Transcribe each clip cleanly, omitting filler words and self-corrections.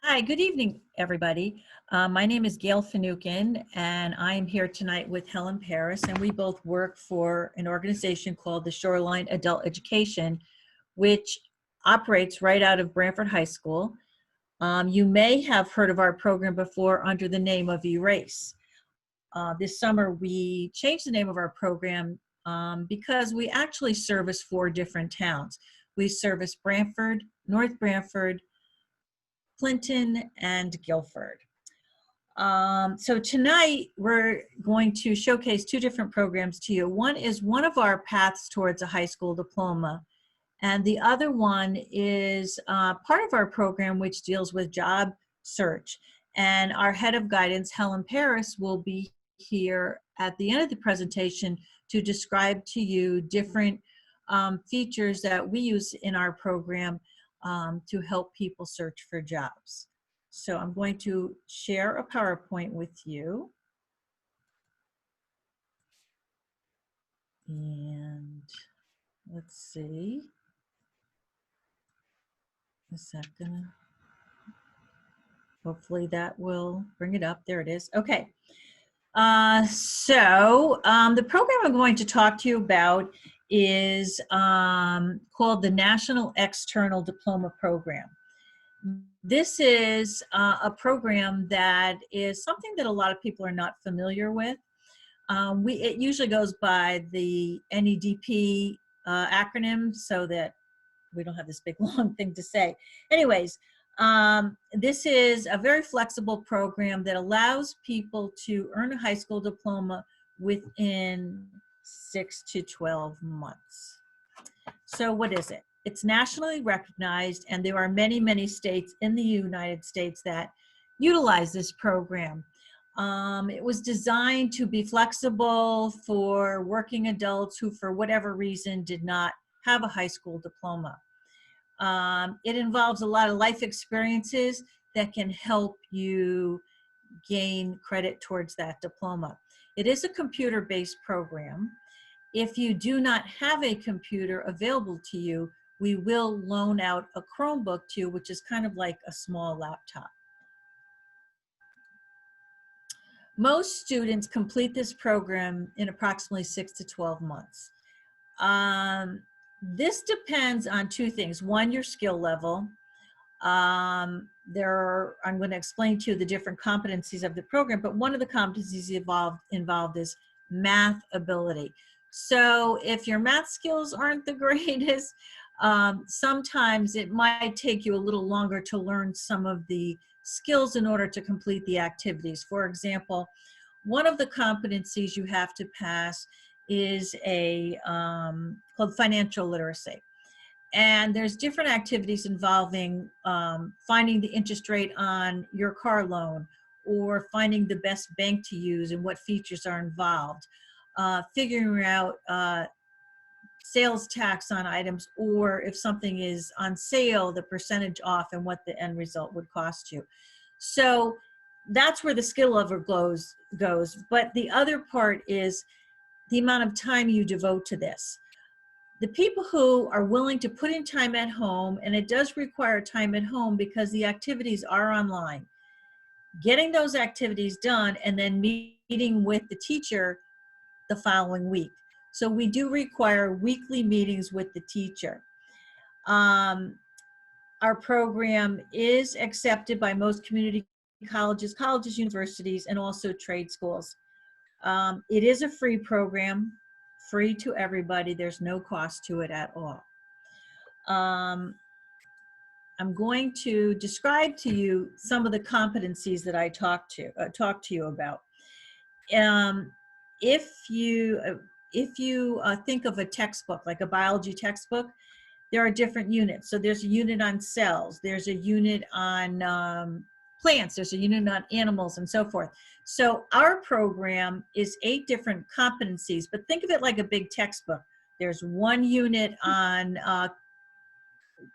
Hi, good evening, everybody. My name is Gail Finucane, and I am here tonight with Helen Paris, and we both work for an organization called the Shoreline Adult Education, which operates right out of Branford High School. You may have heard of our program before under the name of Erase. This summer, we changed the name of our program because we actually service 4 different towns. We service Branford, North Branford, Clinton, and Guilford. So tonight we're going to showcase 2 different programs to you. One is one of our paths towards a high school diploma, and the other one is part of our program which deals with job search. And our head of guidance, Helen Paris, will be here at the end of the presentation to describe to you different features that we use in our program to help people search for jobs. So I'm going to share a PowerPoint with you. And let's see. Is that gonna, hopefully that will bring it up. There it is. Okay. The program I'm going to talk to you about is called the National External Diploma Program. This is a program that is something that a lot of people are not familiar with. It usually goes by the NEDP acronym so that we don't have this big long thing to say. Anyways, this is a very flexible program that allows people to earn a high school diploma within 6 to 12 months. So what is it? It's nationally recognized, and there are many, many states in the United States that utilize this program. It was designed to be flexible for working adults who, for whatever reason, did not have a high school diploma. It involves a lot of life experiences that can help you gain credit towards that diploma. It is a computer-based program. If you do not have a computer available to you, we will loan out a Chromebook to you, which is kind of like a small laptop. Most students complete this program in approximately 6 to 12 months. This depends on 2 things. One, your skill level. I'm going to explain to you the different competencies of the program, but one of the competencies involved is math ability. So if your math skills aren't the greatest, sometimes it might take you a little longer to learn some of the skills in order to complete the activities. For example, one of the competencies you have to pass is called financial literacy. And there's different activities involving finding the interest rate on your car loan, or finding the best bank to use and what features are involved, figuring out sales tax on items, or if something is on sale, the percentage off and what the end result would cost you. So that's where the skill level goes. But the other part is the amount of time you devote to this. The people who are willing to put in time at home, and it does require time at home because the activities are online, getting those activities done and then meeting with the teacher the following week. So we do require weekly meetings with the teacher. Our program is accepted by most community colleges, universities, and also trade schools. It is a free program, free to everybody. There's no cost to it at all. I'm going to describe to you some of the competencies that I talked to you about. If you think of a textbook, like a biology textbook, there are different units. So there's a unit on cells, there's a unit on plants, there's a unit on animals, and so forth. So our program is 8 different competencies, but think of it like a big textbook. There's one unit on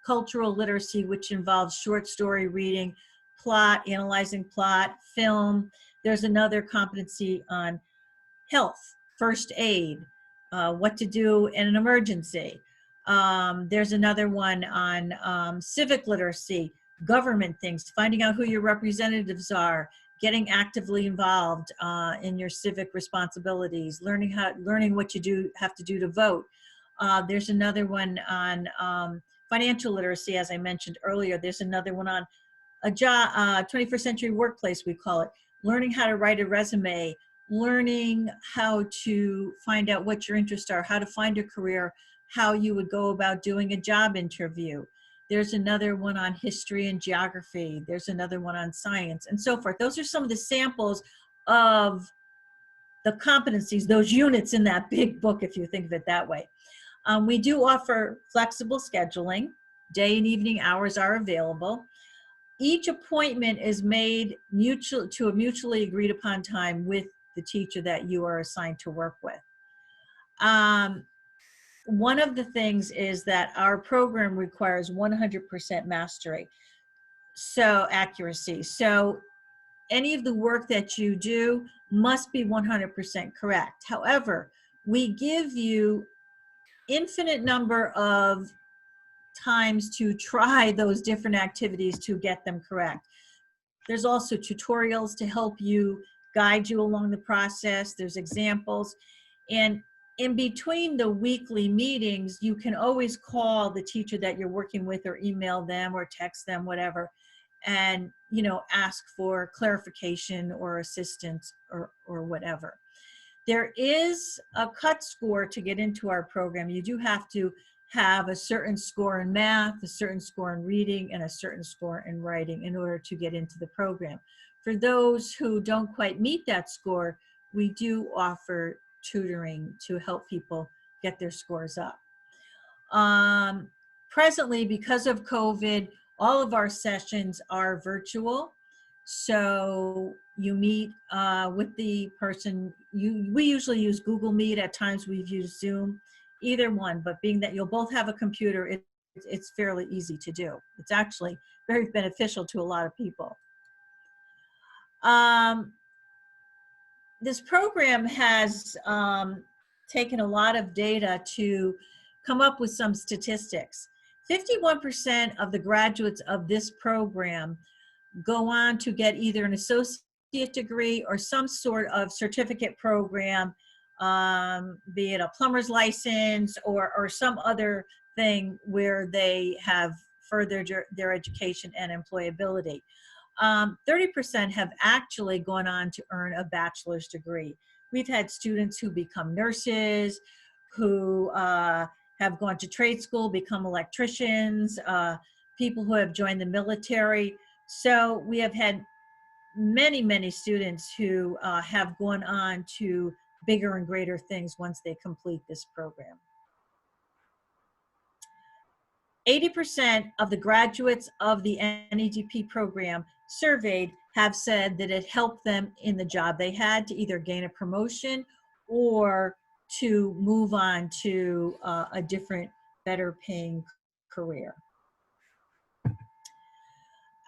cultural literacy, which involves short story reading, plot, analyzing plot, film. There's another competency on health, first aid, what to do in an emergency. There's another one on civic literacy, government things, finding out who your representatives are, getting actively involved in your civic responsibilities, learning what you have to do to vote. There's another one on financial literacy, as I mentioned earlier. There's another one on a job, 21st century workplace, we call it, learning how to write a resume, learning how to find out what your interests are, how to find a career, how you would go about doing a job interview. There's another one on history and geography. There's another one on science and so forth. Those are some of the samples of the competencies, those units in that big book, if you think of it that way. We do offer flexible scheduling. Day and evening hours are available. Each appointment is made to a mutually agreed upon time with the teacher that you are assigned to work with. One of the things is that our program requires 100% mastery, so accuracy. So any of the work that you do must be 100% correct. However, we give you infinite number of times to try those different activities to get them correct. There's also tutorials to help you, guide you along the process. There's examples. And in between the weekly meetings, you can always call the teacher that you're working with or email them or text them, whatever, and ask for clarification or assistance or whatever. There is a cut score to get into our program. You do have to have a certain score in math, a certain score in reading, and a certain score in writing in order to get into the program. For those who don't quite meet that score, we do offer tutoring to help people get their scores up. Presently, because of COVID, all of our sessions are virtual. So you meet with the person. We usually use Google Meet. At times we've used Zoom, either one. But being that you'll both have a computer, it's fairly easy to do. It's actually very beneficial to a lot of people. This program has taken a lot of data to come up with some statistics. 51% of the graduates of this program go on to get either an associate degree or some sort of certificate program, be it a plumber's license or some other thing where they have furthered their education and employability. 30% have actually gone on to earn a bachelor's degree. We've had students who become nurses, who have gone to trade school, become electricians, people who have joined the military. So we have had many, many students who have gone on to bigger and greater things once they complete this program. 80% of the graduates of the NEDP program surveyed have said that it helped them in the job they had to either gain a promotion or to move on to a different, better paying career.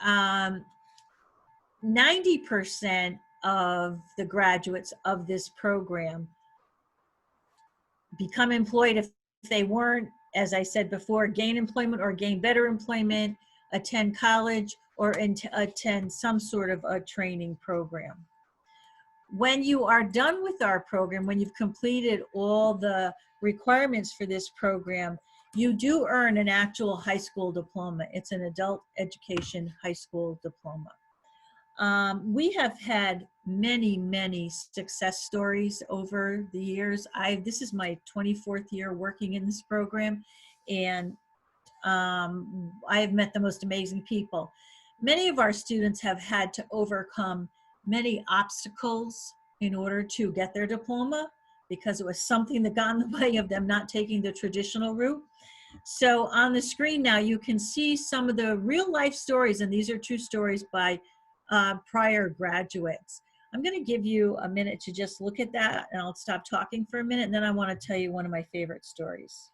90% of the graduates of this program become employed if they weren't, as I said before, gain employment or gain better employment, attend college, or attend some sort of a training program. When you are done with our program, when you've completed all the requirements for this program, you do earn an actual high school diploma. It's an adult education high school diploma. We have had many, many success stories over the years. This is my 24th year working in this program, and I have met the most amazing people. Many of our students have had to overcome many obstacles in order to get their diploma because it was something that got in the way of them not taking the traditional route. So on the screen now, you can see some of the real life stories, and these are true stories by prior graduates. I'm going to give you a minute to just look at that, and I'll stop talking for a minute, and then I want to tell you one of my favorite stories.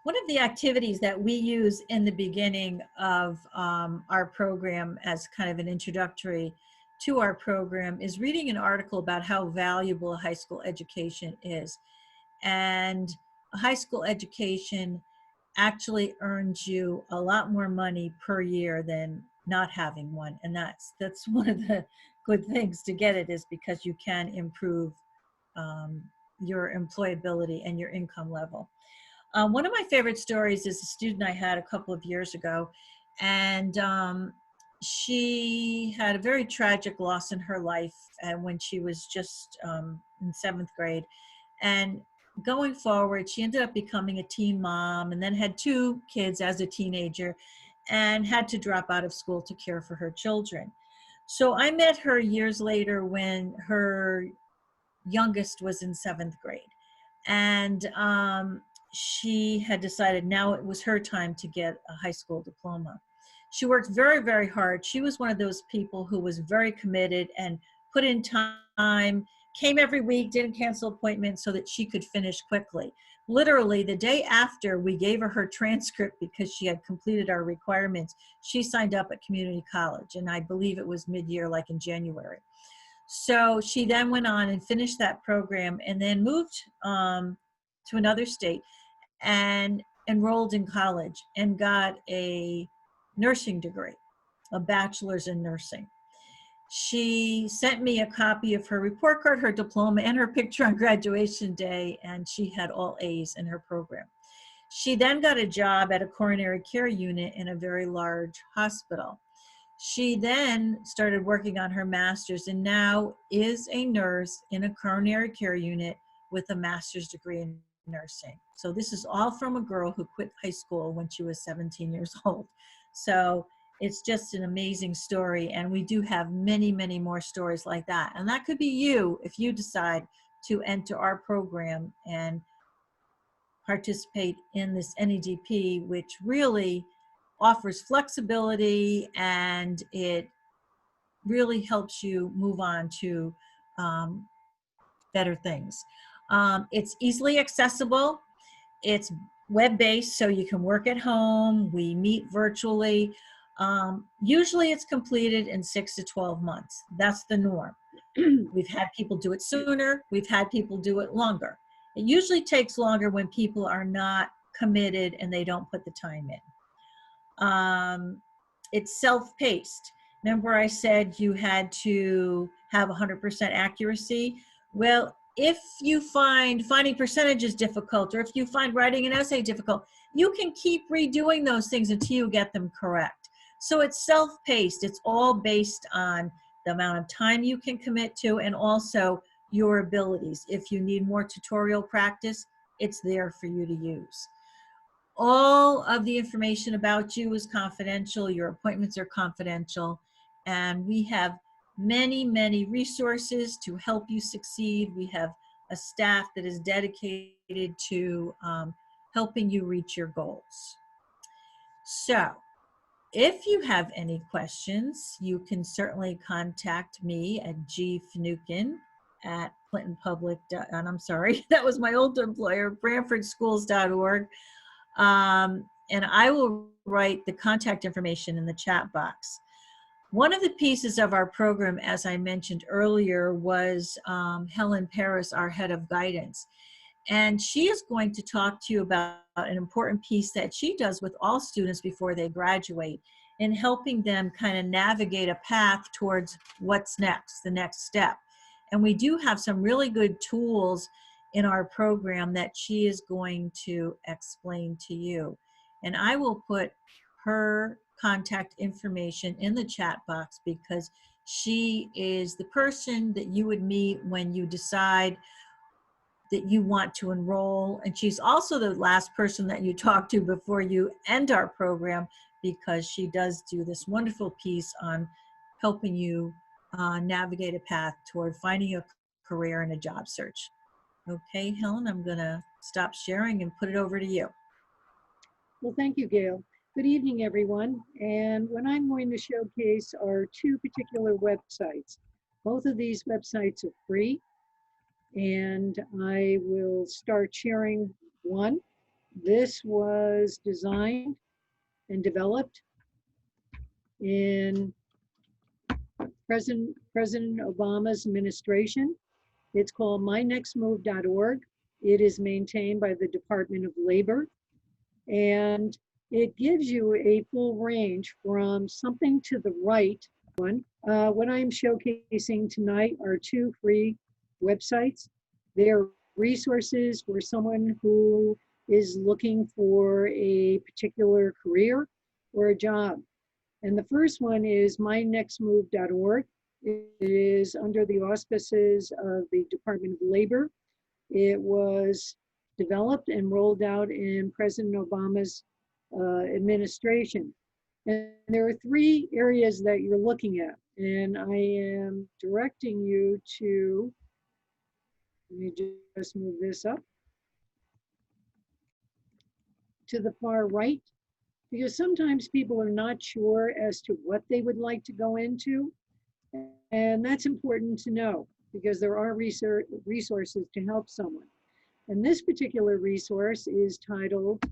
One of the activities that we use in the beginning of our program as kind of an introductory to our program is reading an article about how valuable a high school education is. And a high school education actually earns you a lot more money per year than not having one. And that's one of the good things to get it, is because you can improve um, your employability and your income level. One of my favorite stories is a student I had a couple of years ago, and she had a very tragic loss in her life when she was just in 7th grade. And going forward, she ended up becoming a teen mom and then had 2 kids as a teenager and had to drop out of school to care for her children. So I met her years later when her youngest was in 7th grade. And she had decided now it was her time to get a high school diploma. She worked very, very hard. She was one of those people who was very committed and put in time, came every week, didn't cancel appointments so that she could finish quickly. Literally, the day after we gave her transcript because she had completed our requirements, she signed up at community college. And I believe it was mid-year, like in January. So she then went on and finished that program and then moved to another state and enrolled in college and got a nursing degree, a bachelor's in nursing. She sent me a copy of her report card, her diploma, and her picture on graduation day, and she had all A's in her program. She then got a job at a coronary care unit in a very large hospital. She then started working on her master's and now is a nurse in a coronary care unit with a master's degree in nursing. So this is all from a girl who quit high school when she was 17 years old. So it's just an amazing story. And we do have many, many more stories like that. And that could be you if you decide to enter our program and participate in this NEDP, which really offers flexibility and it really helps you move on to um, better things. It's easily accessible. It's web-based, so you can work at home. We meet virtually. Usually it's completed in 6 to 12 months. That's the norm. We've had people do it sooner. We've had people do it longer. It usually takes longer when people are not committed and they don't put the time in. It's self-paced. Remember I said you had to have 100% accuracy? Well, if you find finding percentages difficult, or if you find writing an essay difficult, you can keep redoing those things until you get them correct. So it's self-paced. It's all based on the amount of time you can commit to and also your abilities. If you need more tutorial practice, it's there for you to use. All of the information about you is confidential. Your appointments are confidential. And we have many, many resources to help you succeed. We have a staff that is dedicated to helping you reach your goals. So if you have any questions, you can certainly contact me at gfinucane@clintonpublic. And I'm sorry, that was my old employer, BranfordSchools.org. And I will write the contact information in the chat box. One of the pieces of our program, as I mentioned earlier, was Helen Paris, our head of guidance. And she is going to talk to you about an important piece that she does with all students before they graduate in helping them kind of navigate a path towards what's next, the next step. And we do have some really good tools in our program that she is going to explain to you. And I will put her contact information in the chat box because she is the person that you would meet when you decide that you want to enroll. And she's also the last person that you talk to before you end our program because she does do this wonderful piece on helping you navigate a path toward finding a career and a job search. Okay, Helen, I'm gonna stop sharing and put it over to you. Well, thank you, Gail. Good evening, everyone. And what I'm going to showcase are 2 particular websites. Both of these websites are free. And I will start sharing one. This was designed and developed in President Obama's administration. It's called MyNexMove.org. It is maintained by the Department of Labor, and it gives you a full range from something to the right. What I'm showcasing tonight are two free websites. They are resources for someone who is looking for a particular career or a job. And the first one is MyNexMove.org. It is under the auspices of the Department of Labor. It was developed and rolled out in President Obama's administration. And there are three areas that you're looking at. And I am directing you to, let me just move this up, to the far right, because sometimes people are not sure as to what they would like to go into. And that's important to know because there are resources to help someone. And this particular resource is titled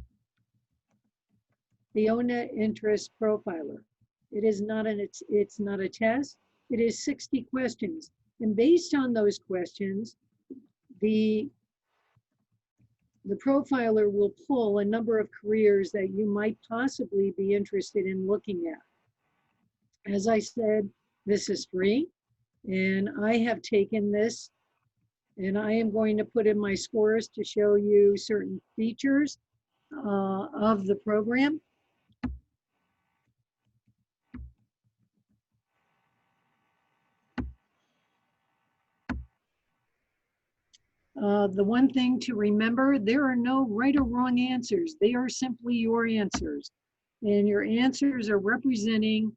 the ONA Interest Profiler. It is not it's not a test. It is 60 questions. And based on those questions, the profiler will pull a number of careers that you might possibly be interested in looking at. As I said, this is free, and I have taken this and I am going to put in my scores to show you certain features of the program. The one thing to remember, there are no right or wrong answers. They are simply your answers. And your answers are representing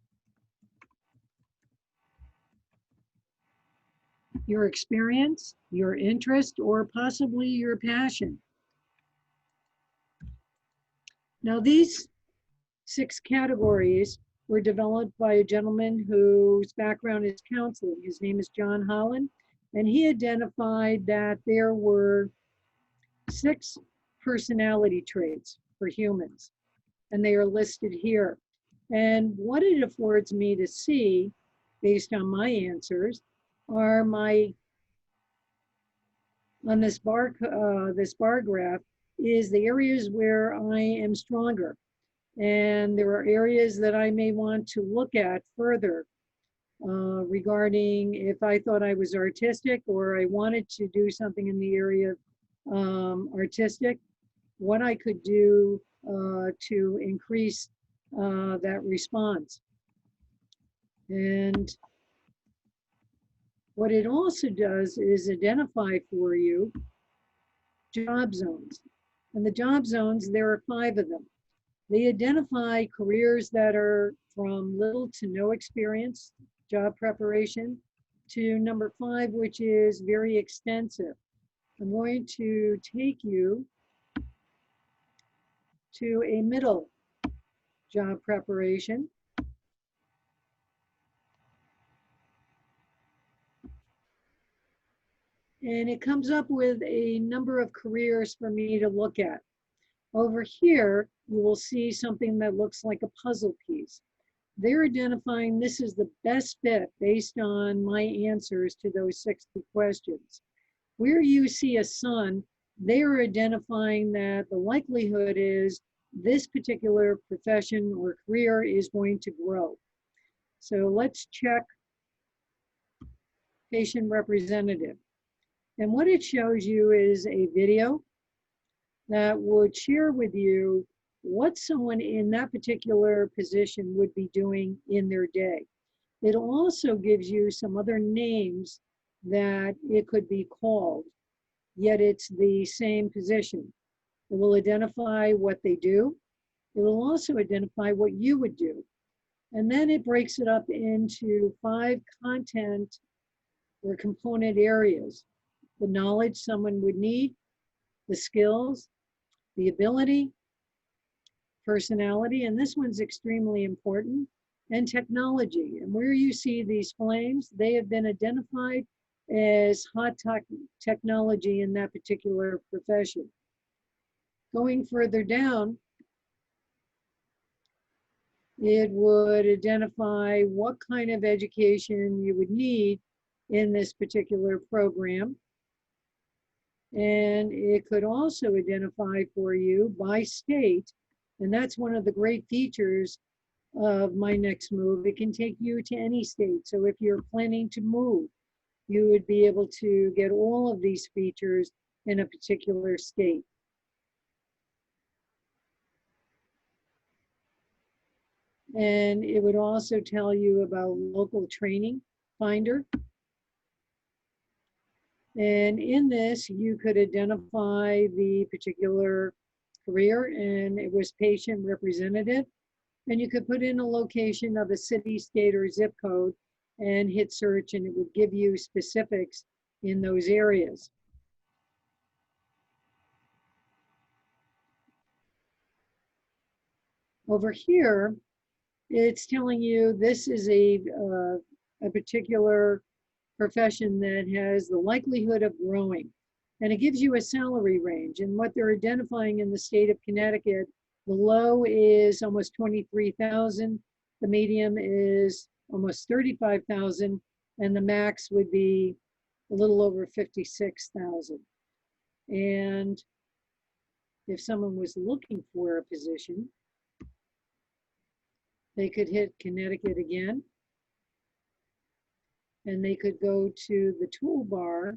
your experience, your interest, or possibly your passion. Now, these 6 categories were developed by a gentleman whose background is counseling. His name is John Holland, and he identified that there were 6 personality traits for humans, and they are listed here. And what it affords me to see, based on my answers, are on this bar graph, is the areas where I am stronger. And there are areas that I may want to look at further regarding if I thought I was artistic or I wanted to do something in the area of artistic, what I could do to increase that response. And what it also does is identify for you job zones. And the job zones, there are 5 of them. They identify careers that are from little to no experience, job preparation, to number 5, which is very extensive. I'm going to take you to a middle job preparation. And it comes up with a number of careers for me to look at. Over here, you will see something that looks like a puzzle piece. They're identifying this is the best fit based on my answers to those 60 questions. Where you see a sun, they are identifying that the likelihood is this particular profession or career is going to grow. So let's check patient representative. And what it shows you is a video that would share with you what someone in that particular position would be doing in their day. It also gives you some other names that it could be called, yet it's the same position. It will identify what they do. It will also identify what you would do. And then it breaks it up into 5 content or component areas: the knowledge someone would need, the skills, the ability, personality, and this one's extremely important, and technology. And where you see these flames, they have been identified as hot technology in that particular profession. Going further down, it would identify what kind of education you would need in this particular program. And it could also identify for you by state, and that's one of the great features of MyNexMove. It can take you to any state. So if you're planning to move, you would be able to get all of these features in a particular state. And it would also tell you about local training finder. And in this, you could identify the particular career, and it was patient representative. And you could put in a location of a city, state, or zip code and hit search, and it would give you specifics in those areas. Over here, it's telling you this is a particular profession that has the likelihood of growing. And it gives you a salary range. And what they're identifying in the state of Connecticut, the low is almost 23,000, the medium is almost 35,000, and the max would be a little over 56,000. And if someone was looking for a position, they could hit Connecticut again, and they could go to the toolbar,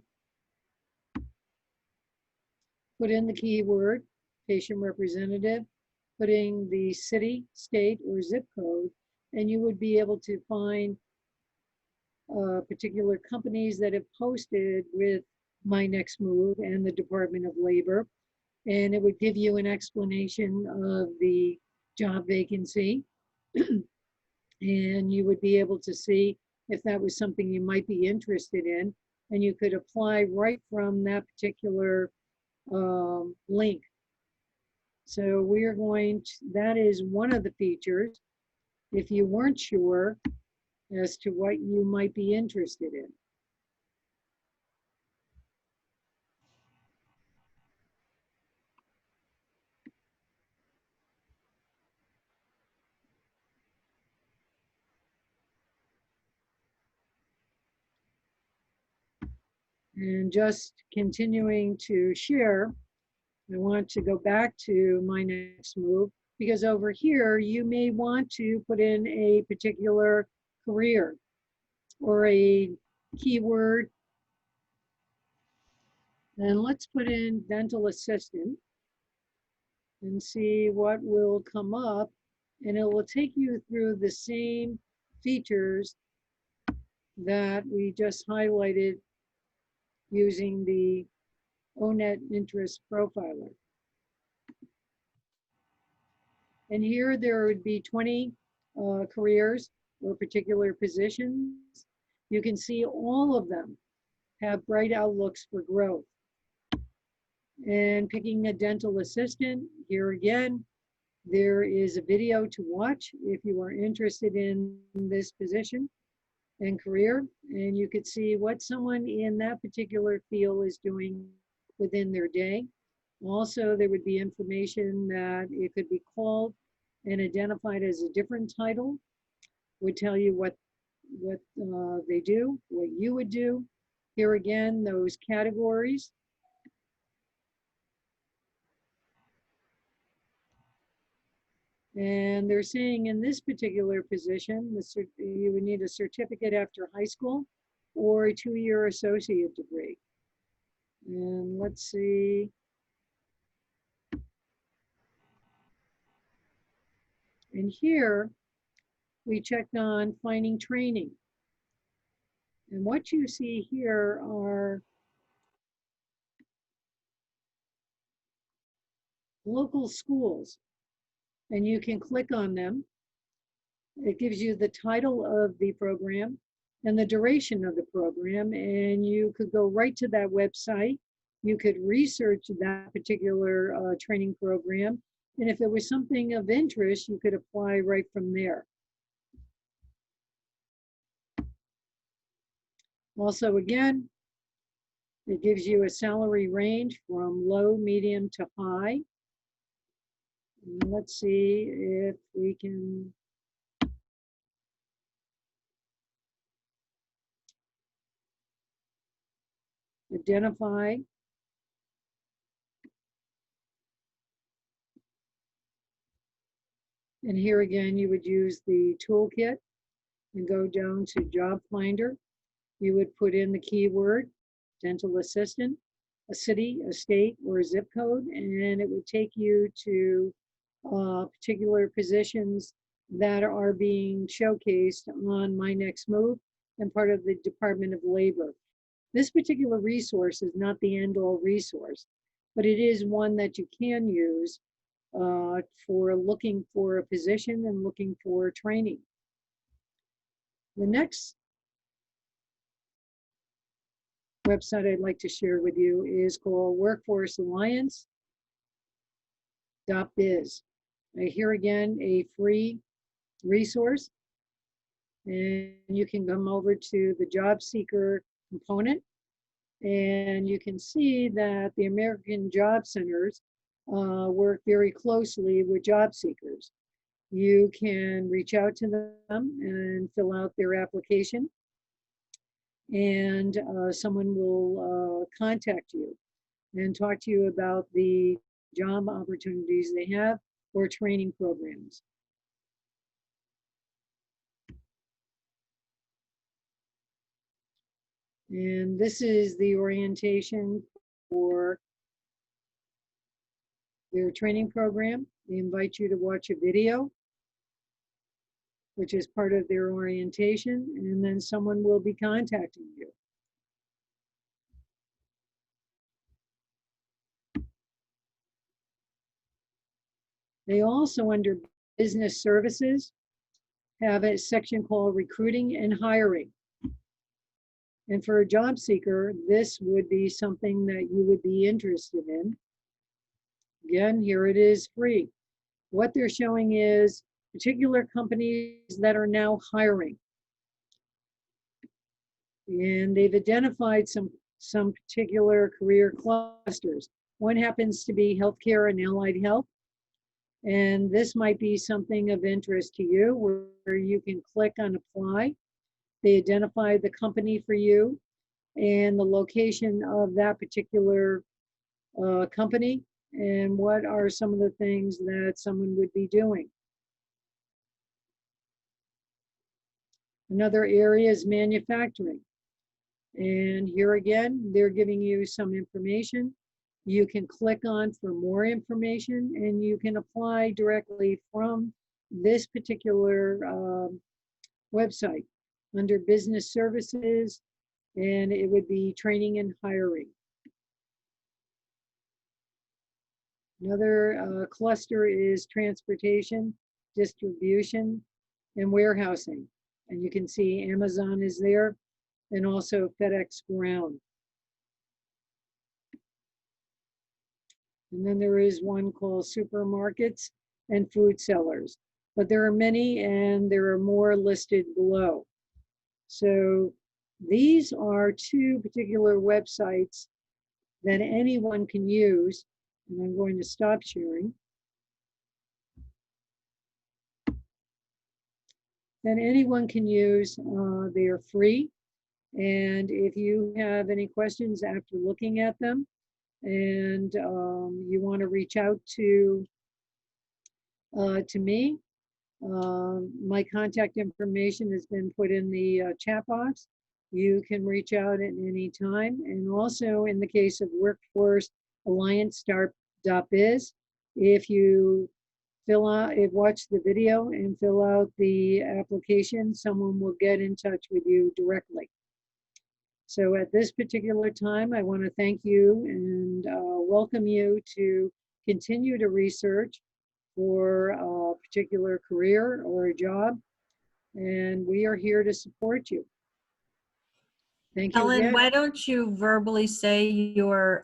put in the keyword, patient representative, putting the city, state, or zip code, and you would be able to find particular companies that have posted with MyNexMove and the Department of Labor, and it would give you an explanation of the job vacancy, and you would be able to see if that was something you might be interested in, and you could apply right from that particular link. So we are going to, that is one of the features if you weren't sure as to what you might be interested in. And just continuing to share, I want to go back to MyNexMove because over here you may want to put in a particular career or a keyword. And let's put in dental assistant and see what will come up. And it will take you through the same features that we just highlighted using the ONET interest profiler. And here there would be 20 careers or particular positions. You can see all of them have bright outlooks for growth. And picking a dental assistant, here again, there is a video to watch if you are interested in this position and career, and you could see what someone in that particular field is doing within their day. Also, there would be information that it could be called and identified as a different title, would tell you what they do, what you would do. Here again, those categories. And they're saying in this particular position, you would need a certificate after high school or a 2-year associate degree. And let's see. And here we checked on finding training. And what you see here are local schools, and you can click on them. It gives you the title of the program and the duration of the program, and you could go right to that website. You could research that particular training program, and if it was something of interest, you could apply right from there. Also, again, it gives you a salary range from low, medium to high. Let's see if we can identify. And here again, you would use the toolkit and go down to Job Finder. You would put in the keyword dental assistant, a city, a state, or a zip code, and it would take you to particular positions that are being showcased on MyNexMove and part of the Department of Labor. This particular resource is not the end-all resource, but it is one that you can use for looking for a position and looking for training. The next website I'd like to share with you is called workforcealliance.biz. Here again, a free resource, and you can come over to the job seeker component, and you can see that the American Job Centers work very closely with job seekers. You can reach out to them and fill out their application, and someone will contact you and talk to you about the job opportunities they have or training programs. And this is the orientation for their training program. They invite you to watch a video, which is part of their orientation, and then someone will be contacting you. They also, under business services, have a section called recruiting and hiring. And for a job seeker, this would be something that you would be interested in. Again, here it is free. What they're showing is particular companies that are now hiring. And they've identified some particular career clusters. One happens to be healthcare and allied health. And this might be something of interest to you, where you can click on apply. They identify the company for you and the location of that particular company, and what are some of the things that someone would be doing. Another area is manufacturing. And here again, they're giving you some information. You can click on for more information, and you can apply directly from this particular website under business services, and it would be training and hiring. Another cluster is transportation, distribution, and warehousing. And you can see Amazon is there, and also FedEx Ground. And then there is one called supermarkets and food sellers. But there are many, and there are more listed below. So these are two particular websites that anyone can use. And I'm going to stop sharing. That anyone can use. They are free. And if you have any questions after looking at them, and you want to reach out to me, my contact information has been put in the chat box. You can reach out at any time. And also in the case of Workforce Alliance.biz, if you watch the video and fill out the application, someone will get in touch with you directly. So at this particular time, I want to thank you and welcome you to continue to research for a particular career or a job, and we are here to support you. Thank you Ellen, again. why don't you verbally say your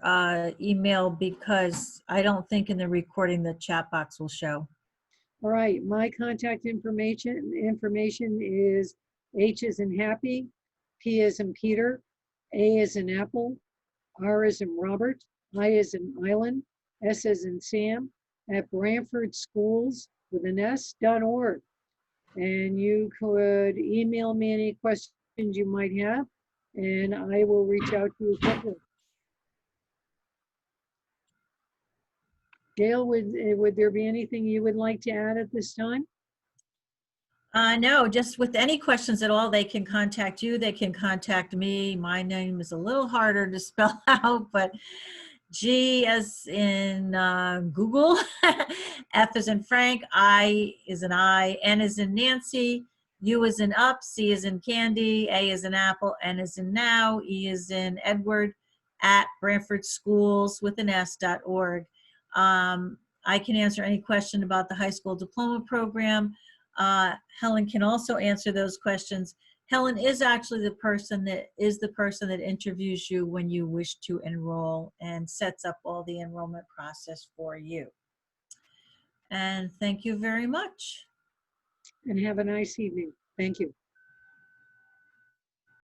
email, because I don't think in the recording the chat box will show. All right, my contact information is H as in happy, P as in Peter, A as in apple, R as in Robert, I as in island, S as in Sam, @BranfordSchools.org. And you could email me any questions you might have, and I will reach out to you quickly. Gail, would there be anything you would like to add at this time? No, just with any questions at all, they can contact you. They can contact me. My name is a little harder to spell out, but G as in Google, F as in Frank, I is in I, N as in Nancy, U as in up, C as in candy, A as in apple, N as in now, E as in Edward, at BranfordSchools.org. I can answer any question about the high school diploma program. Helen can also answer those questions. Helen is actually the person that interviews you when you wish to enroll and sets up all the enrollment process for you. And thank you very much. And have a nice evening. Thank you.